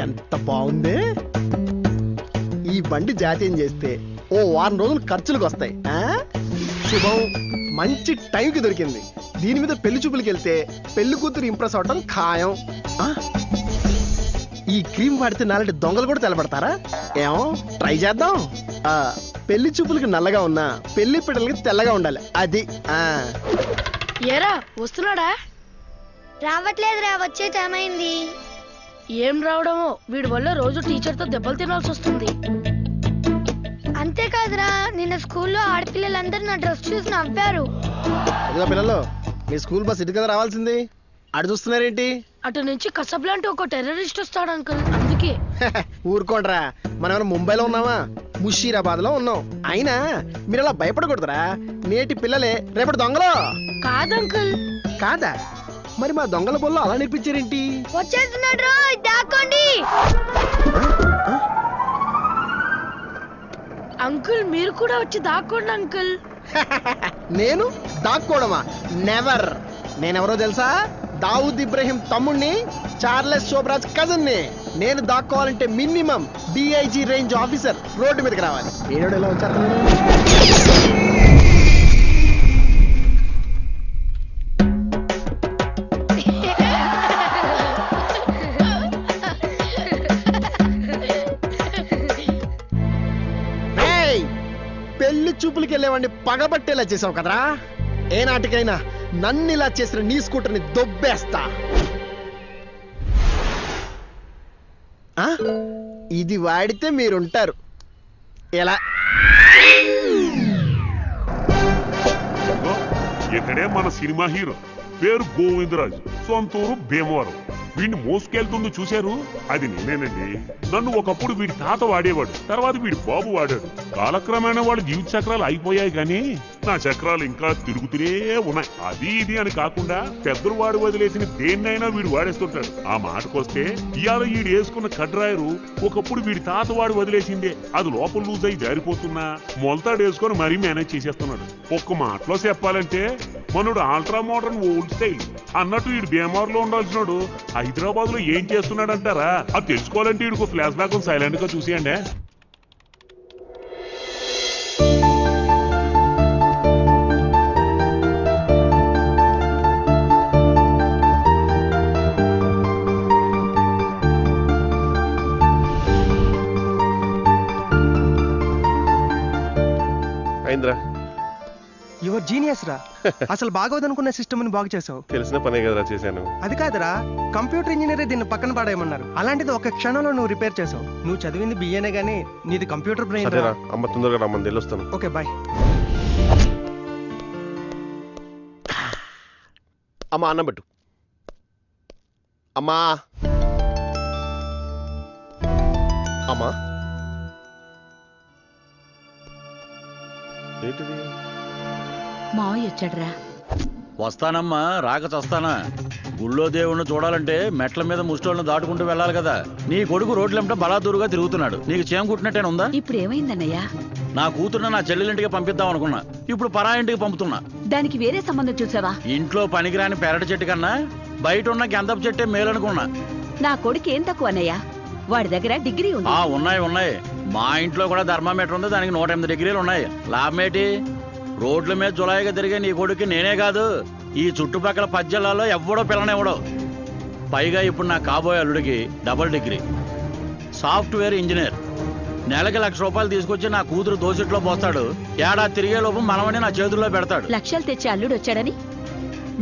ఎంత బాగుంది. ఈ బండి జాతీయం చేస్తే ఓ వారం రోజులు ఖర్చులకు వస్తాయి. శుభం, మంచి టైంకి దొరికింది. దీని మీద పెళ్లి చూపులకి వెళ్తే పెళ్లి కూతురు ఇంప్రెస్ అవటం ఖాయం. ఈ క్రీమ్ వాడితే నాలంటి దొంగలు కూడా తెలబడతారా? ఏమో ట్రై చేద్దాం. పెళ్లి చూపులకి నల్లగా ఉన్నా పెళ్లి పిల్లలకి తెల్లగా ఉండాలి. అది ఏరా వస్తున్నాడా? రావట్లేదురా, వచ్చే టైం అయింది. ఏం రావడమో, వీడి వల్ల రోజు టీచర్ తో దెబ్బలు తినాల్సి వస్తుంది. అంతేకాదురా, నిన్న స్కూల్లో ఆడపిల్లలందరూ నా డ్రెస్ చూసి నవ్వారు. పిల్లలు, మీ స్కూల్ బస్ ఇటు కదా రావాల్సింది, అటు చూస్తున్నారేంటి? అటు నుంచి కసబ్లాంటి ఒక టెర్రరిస్ట్ వస్తాడు అంకుల్, అందుకే. ఊరుకోండ్రా, మనం ముంబైలో ఉన్నావా, ముషీరాబాద్ లో ఉన్నాం. అయినా మీరు అలా భయపడకూడదురా. నేటి పిల్లలే రేపటి దొంగలు. కాదంకుల్. కాదా? మరి మా దొంగల బొల్లో అలా నేర్పించారేంటి? వచ్చేస్తున్నాడు, దాక్కోండి. అంకుల్ మీరు కూడా వచ్చి దాక్కోండి అంకుల్. నేను దాక్కోవడమా? నెవర్. నేనెవరో తెలుసా? దావుద్ ఇబ్రహీం తమ్ముణ్ణి, చార్లెస్ శోభరాజ్ కజన్ ని. నేను దాక్కోవాలంటే minimum DIG range officer road మీదకి రావాలి. ఏడోడు ఎలా వచ్చారు? పెళ్లి చూపులకి వెళ్ళేవాడిని పగబట్టేలా చేసావు కదరా. ఏ నాటికైనా నన్ను ఇలా చేసిన నీ స్కూటర్ని దొబ్బేస్తా. ఇది వాడితే మీరుంటారు. ఎలా? ఇక్కడే మన సినిమా హీరో, పేరు గోవిందరాజు, సొంతూరు భీమవరం. వీడిని మోసుకెళ్తుంది చూశారు, అది నేనేనండి. నన్ను ఒకప్పుడు వీడి తాత వాడేవాడు, తర్వాత వీడి బాబు వాడాడు. కాలక్రమేణా వాడి జీవిత చక్రాలు అయిపోయాయి, కానీ నా చక్రాలు ఇంకా తిరుగుతూనే ఉన్నాయి. అది ఇది అని కాకుండా పెద్దలు వాడు వదిలేసిన దేన్నైనా వీడు వాడేస్తుంటాడు. ఆ మాటకొస్తే ఇవాళ వీడు వేసుకున్న కడ్రాయరు ఒకప్పుడు వీడి తాత వాడు వదిలేసిందే. అది లోపల లూజ్ అయి జారిపోతున్నా మొలతాడు వేసుకొని మరీ మేనేజ్ చేసేస్తున్నాడు. ఒక్క మాటలో చెప్పాలంటే మనోడు ఆల్ట్రా మోడర్న్ ఓల్డ్ స్టైల్ అన్నట్టు వీడు భీమవరంలో ఉండాల్సినాడు హైదరాబాద్ లో ఏం చేస్తున్నాడంటారా? అది తెలుసుకోవాలంటే వీడికి ఫ్లాష్ బ్యాక్ సైలెంట్ గా చూసేయండి. యువర్ జీనియస్ రా. అసలు బాగోదనుకున్న సిస్టమ్ ని బాగు చేసావు. తెలిసిన పనే కదరా చేశాను. అది కాదురా, కంప్యూటర్ ఇంజనీరే దీన్ని పక్కన పాడేయమన్నారు. అలాంటిది ఒక క్షణంలో నువ్వు రిపేర్ చేసావు. నువ్వు చదివింది బిఏనే గానీ నీది కంప్యూటర్ బ్రెయిన్. అమ్మ తొందరగా రమ్మని వెళ్ళొస్తాను. Okay bye. అమ్మా అన్నం పెట్టు. అమ్మా అమ్మా ఏంటిది? మావయ్య వచ్చాడురా. వస్తానమ్మా, రాక చస్తానా? గుళ్ళో దేవుణ్ణి చూడాలంటే మెట్ల మీద ముష్టోళ్ళని దాటుకుంటూ వెళ్ళాలి కదా. నీ కొడుకు రోడ్లంటే బలాదూరుగా తిరుగుతున్నాడు. నీకు చేమ కుట్టినట్టేనుందా? ఇప్పుడు ఏమైందన్నయ్యా? నా కూతురుని నా చెల్లెలింటికి పంపిద్దాం అనుకున్నా, ఇప్పుడు పరాయింటికి పంపుతున్నా. దానికి వేరే సంబంధం చూసావా? ఇంట్లో పనికిరాని పెరటి చెట్టు కన్నా బయట ఉన్న గంధపు చెట్టే మేలనుకున్నా. నా కొడుకు ఏం తక్కువ అన్నయ్యా? వాడి దగ్గర డిగ్రీ ఉంది. ఉన్నాయి. మా ఇంట్లో కూడా థర్మామీటర్ ఉంది, దానికి 108 డిగ్రీలు ఉన్నాయి. లాభమేటి? రోడ్ల మీద జులాయిగా తిరిగే నీ కొడుకు నేనే కాదు, ఈ చుట్టుపక్కల 10 జిల్లాల్లో ఎవడో పిల్లనివ్వడో. పైగా ఇప్పుడు నా కాబోయే అల్లుడికి డబుల్ డిగ్రీ, సాఫ్ట్వేర్ ఇంజనీర్. నెలకి ₹1,00,000 తీసుకొచ్చి నా కూతురు దోసిట్లో పోస్తాడు. ఏడాది తిరిగే లోపు మనమని నా చేతుల్లో పెడతాడు. లక్షలు తెచ్చి అల్లుడు వచ్చాడని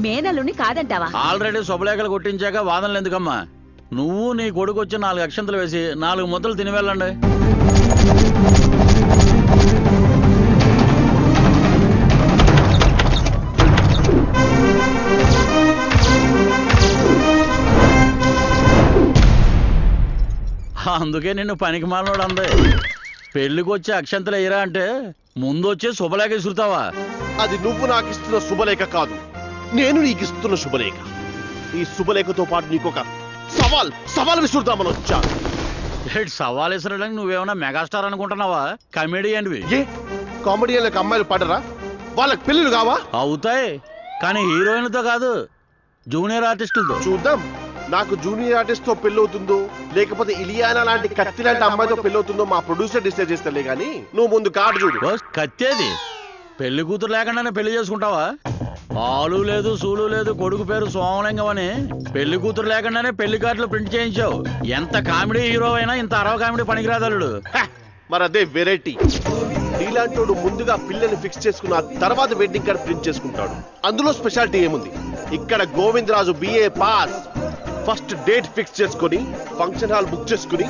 మేనల్లుని కాదంటావా? ఆల్రెడీ శుభలేఖలు కొట్టించాక వాదనలు ఎందుకమ్మా? నువ్వు నీ కొడుకు వచ్చి 4 అక్షంతలు వేసి 4 ముద్దలు తిని వెళ్ళండి. అందుకే నిన్ను పనికి మాలినోడు అందే. పెళ్లికి వచ్చి అక్షంతలు ఎయ్యరా అంటే ముందు వచ్చి శుభలేఖ ఇసురుతావా? అది నువ్వు నాకు ఇస్తున్న శుభలేఖ కాదు, నేను నీకు ఇస్తున్న శుభలేఖ. ఈ శుభలేఖతో పాటు నీకొక సవాల్ విసురుతామని వచ్చా. సవాల్ విసరడానికి నువ్వేమన్నా మెగాస్టార్ అనుకుంటున్నావా? కమెడియన్వి. ఏ కామెడియన్లకు అమ్మాయిలు పడరా? వాళ్ళకి పెళ్లిలు కావా? అవుతాయి, కానీ హీరోయిన్లతో కాదు, జూనియర్ ఆర్టిస్టులతో. చూద్దాం నాకు జూనియర్ ఆర్టిస్ట్ తో పెళ్ళవుతుందో లేకపోతే ఇలియానా లాంటి కత్తి లాంటి అమ్మాయితో పెళ్ళవుతుందో మా ప్రొడ్యూసర్ డిసైడ్ చేస్తలే గానీ నువ్వు ముందు కార్డు చూడు. ఓ కత్తేది పెళ్లి కూతురు లేకుండానే పెళ్లి చేసుకుంటావా? ఆలు లేదు సూలు లేదు, కొడుకు పేరు సోమలింగం అని పెళ్లి కూతురు లేకుండానే పెళ్లి కార్డులు ప్రింట్ చేయించావు. ఎంత కామెడీ హీరో అయినా ఇంత అరవ కామెడీ పనికిరాదల్లుడు. మరి అదే వెరైటీ. నీలాంటోడు ముందుగా పిల్లని ఫిక్స్ చేసుకున్న తర్వాత వెడ్డింగ్ కార్డ్ ప్రింట్ చేసుకుంటాడు. అందులో స్పెషాలిటీ ఏముంది? ఇక్కడ Govindaraju BA pass first date fix చేసుకొని ఫంక్షన్ హాల్ బుక్ చేసుకుని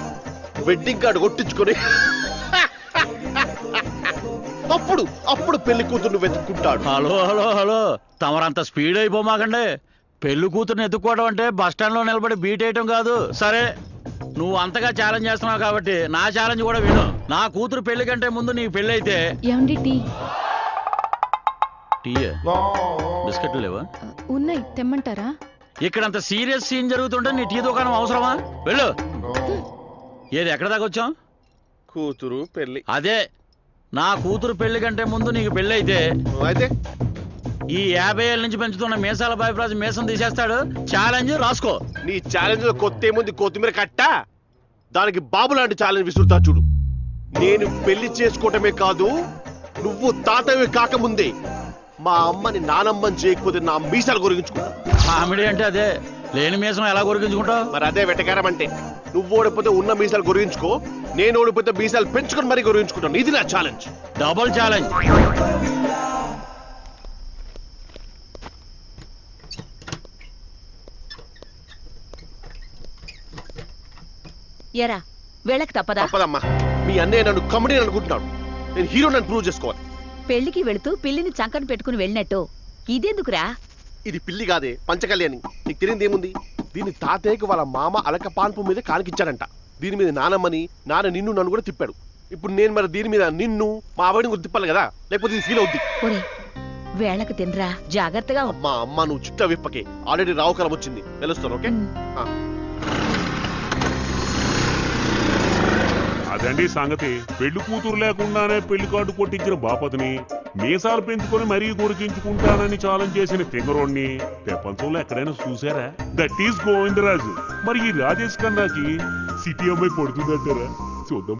వెడ్డింగ్ కార్డు కొట్టించుకొని అప్పుడు పెళ్లి కూతుర్ని వెతుక్కుంటాడు. హలో హలో హలో తమరంత స్పీడ్ అయిపోమాకండి. పెళ్లి కూతుర్ని ఎత్తుక్కోవడం అంటే బస్ స్టాండ్ లో నిలబడి బీట్ వేయటం కాదు. సరే నువ్వు అంతగా ఛాలెంజ్ చేస్తున్నావు కాబట్టి నా ఛాలెంజ్ కూడా విను. నా కూతురు పెళ్లి కంటే ముందు నీకు పెళ్లి అయితే ఏమండి టీ టీయే బిస్కెట్లు లేవా? ఉన్నాయి, తెమ్మంటారా? ఇక్కడ అంత సీరియస్ సీన్ జరుగుతుంటే నీ టీ దుకాణం అవసరమా? వెళ్ళు. ఏది ఎక్కడ దాకా వచ్చాం? కూతురు పెళ్లి. అదే నా కూతురు పెళ్లి కంటే ముందు నీకు పెళ్లి అయితే అయితే ఈ 50 ఏళ్ళ నుంచి పెంచుతున్న మీసాల బాయిప్రాజు మీసం తీసేస్తాడు. ఛాలెంజ్ రాసుకో. నీ ఛాలెంజ్ లో కొత్త ఏముంది? కొత్తిమీర కట్ట. దానికి బాబు లాంటి ఛాలెంజ్ విసురుతా చూడు. నేను పెళ్లి చేసుకోవటమే కాదు, నువ్వు తాతవి కాకముందే మా అమ్మని నానమ్మని చేయకపోతే నా మీసాలు గురించుకుంటా. కామెడీ అంటే అదే. లేని మీసం ఎలా గురిగించుకుంటావు? మరి అదే వెటకారం అంటే. నువ్వు ఓడిపోతే ఉన్న మీసాలు గురించుకో, నేను ఓడిపోతే మీసాలు పెంచుకొని మరీ గురించుకుంటాను. ఇది నా ఛాలెంజ్. Double challenge. ఎరా వీళ్ళకి తప్పదా? తప్పదమ్మా. మీ అన్నయ్య నన్ను కమెడీ అనుకుంటున్నాడు. నేను హీరో నన్ను ప్రూవ్ చేసుకోవాలి. పెళ్లికి వెళుతూ పిల్లిని చంకన పెట్టుకుని వెళ్ళినట్టు ఇదెందుకురా? ఇది పిల్లి కాదే, పంచకళ్యాణి. నీకు తెలియదు ఏముంది? దీని తాతయ్యకు వాళ్ళ మామ అలక పాన్పు మీద కానికిచ్చాడంట. దీని మీద నానమ్మని, నాన్న నిన్ను నన్ను కూడా తిప్పాడు. ఇప్పుడు నేను మరి దీని మీద నిన్ను మా ఆవిడని కూడా తిప్పాలి కదా, లేకపోతే ఇది ఫీల్ అవుద్ది. ఒరే వేళకు తినరా, జాగ్రత్తగా ఉం. మా అమ్మ నువ్వు చుట్టా విప్పకే. ఆల్రెడీ రావుకాలం వచ్చింది, తెలుస్తాను. ఓకే అదండి సంగతి. పెళ్లి కూతురు లేకుండానే పెళ్లి కార్డు కొట్టించిన బాపతిని మీసాలు పెంచుకొని మరీ కొరికించుకుంటానని ఛాలెంజ్ చేసిన తింగరోడ్ని ప్రపంచంలో ఎక్కడైనా చూసారా? That is Govindaraju. మరి ఈ రాజేష్ ఖన్నాకి సిటీ అమ్మాయి పడుతుందంటారా? చూద్దాం.